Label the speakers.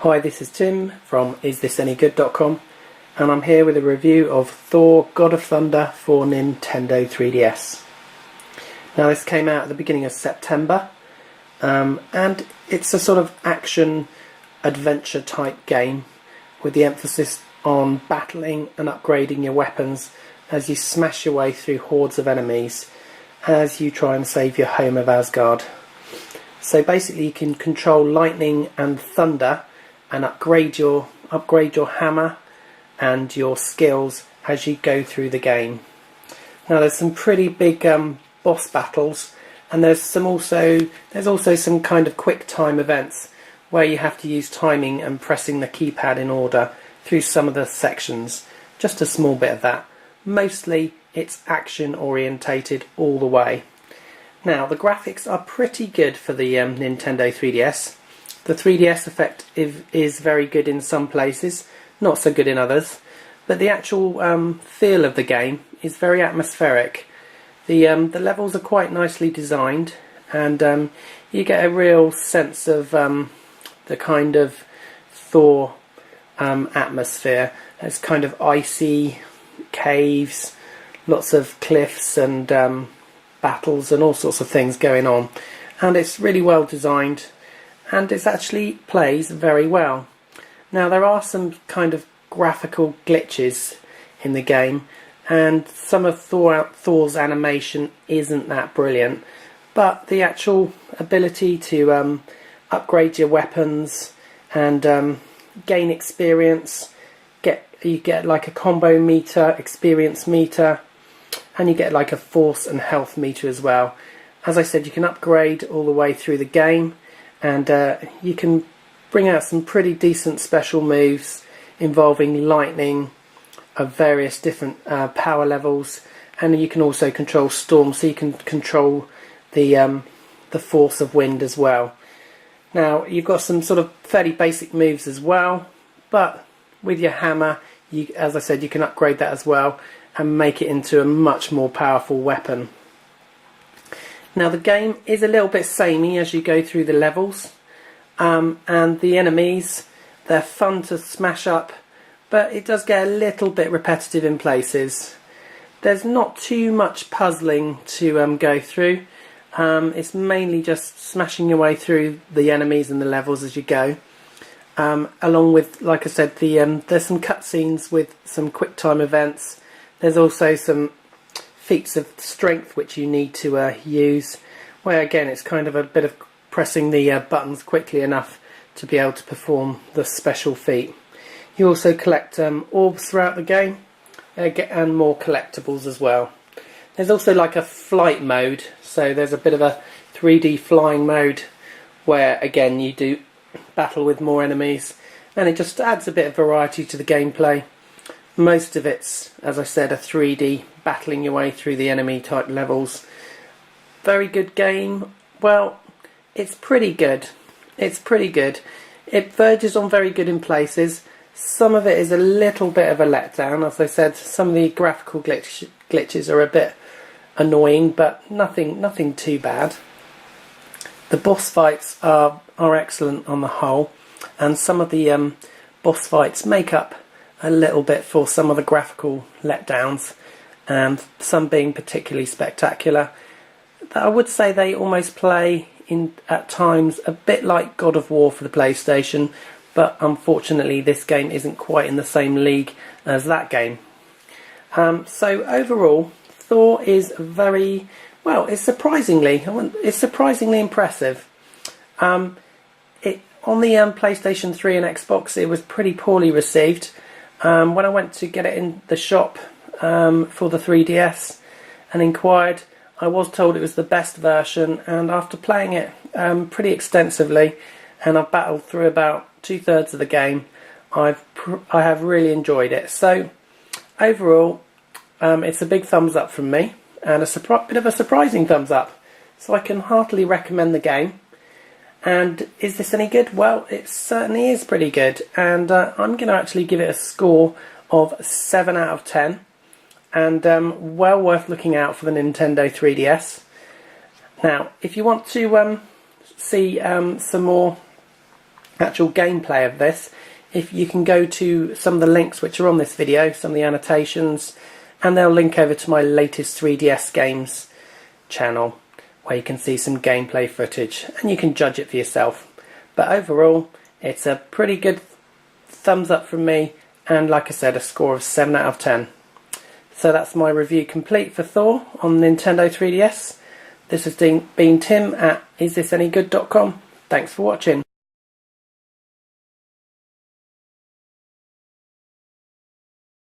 Speaker 1: Hi, this is Tim from ISTHISANYGOODDOTCOM, and I'm here with a review of Thor God of Thunder for Nintendo 3DS. Now this came out at the beginning of September, and it's a sort of action adventure type game with the emphasis on battling and upgrading your weapons as you smash your way through hordes of enemies as you try and save your home of Asgard. So basically you can control lightning and thunder and upgrade your hammer and your skills as you go through the game. Now there's some pretty big boss battles, and there's also some kind of quick time events where you have to use timing and pressing the keypad in order through some of the sections. Just a small bit of that. Mostly it's action orientated all the way. Now the graphics are pretty good for the Nintendo 3DS. The 3DS effect is very good in some places, not so good in others, but the actual feel of the game is very atmospheric. The levels are quite nicely designed, and you get a real sense of the kind of Thor atmosphere. There's kind of icy caves, lots of cliffs and battles and all sorts of things going on, and it's really well designed. And it actually plays very well. Now there are some kind of graphical glitches in the game, and some of Thor's animation isn't that brilliant, but the actual ability to upgrade your weapons and gain experience, you get like a combo meter, experience meter, and you get like a force and health meter as well. As I said, you can upgrade all the way through the game, and you can bring out some pretty decent special moves involving lightning of various different power levels, and you can also control storms, so you can control the force of wind as well. Now you've got some sort of fairly basic moves as well, but with your hammer, as I said, you can upgrade that as well and make it into a much more powerful weapon. Now the game is a little bit samey as you go through the levels, and the enemies, they're fun to smash up, but it does get a little bit repetitive in places. There's not too much puzzling to go through. It's mainly just smashing your way through the enemies and the levels as you go. Along with, like I said, there's some cutscenes with some quick time events. There's also some feats of strength which you need to use, where again it's kind of a bit of pressing the buttons quickly enough to be able to perform the special feat. You also collect orbs throughout the game, and more collectibles as well. There's also like a flight mode, so there's a bit of a 3D flying mode where again you do battle with more enemies, and it just adds a bit of variety to the gameplay. Most of it's, as I said, a 3D battling your way through the enemy type levels. Very good game. Well, it's pretty good. It's pretty good. It verges on very good in places. Some of it is a little bit of a letdown. As I said, some of the graphical glitches are a bit annoying, but nothing too bad. The boss fights are excellent on the whole, and some of the boss fights make up a little bit for some of the graphical letdowns, and some being particularly spectacular. I would say they almost play at times a bit like God of War for the PlayStation, but unfortunately this game isn't quite in the same league as that game. So overall, Thor is very well. It's surprisingly impressive. On the PlayStation 3 and Xbox, it was pretty poorly received. When I went to get it in the shop for the 3DS and inquired, I was told it was the best version, and after playing it pretty extensively, and I've battled through about 2/3 of the game, I have really enjoyed it. So overall, it's a big thumbs up from me, and a bit of a surprising thumbs up. So I can heartily recommend the game. And is this any good? Well, it certainly is pretty good, and I'm going to actually give it a score of 7 out of 10, and well worth looking out for the Nintendo 3DS. Now, if you want to see some more actual gameplay of this, if you can go to some of the links which are on this video, some of the annotations, and they'll link over to my latest 3DS games channel where you can see some gameplay footage and you can judge it for yourself. But overall, it's a pretty good thumbs up from me, and like I said, a score of 7 out of 10. So that's my review complete for Thor on Nintendo 3DS. This has been Tim at ISTHISANYGOODDOTCOM. Thanks for watching.